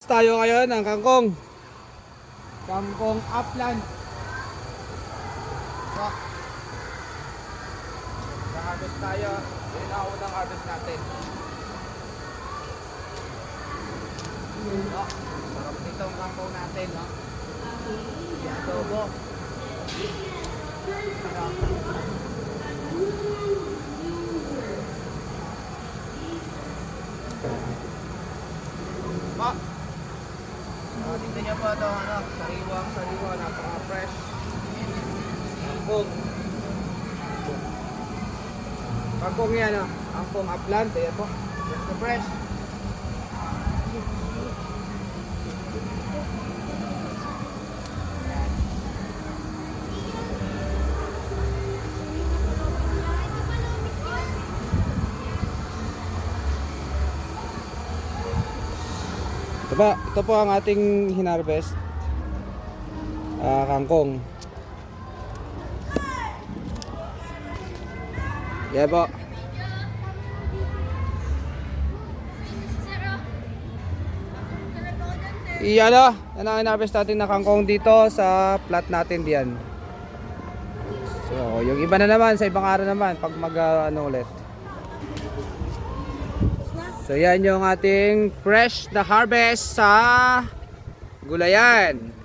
Tayo ngayon ng kangkong. Kangkong upland. So, harvest tayo. Yun ang unang harvest natin. So, sarap nito ang kangkong natin, no? Adobo. Pa. Tingnan niyo po ito, sariwa, napaka-fresh. Kangkong. Kangkong yan, kangkong upland, ayan po. Fresh na fresh. Ito po ang ating hinarvest kangkong. Yan po. Yan ang hinarvest natin na kangkong dito sa plot natin diyan. So, yung iba na naman sa ibang araw naman pag ulit. So yan yung ating fresh na harvest sa gulayan.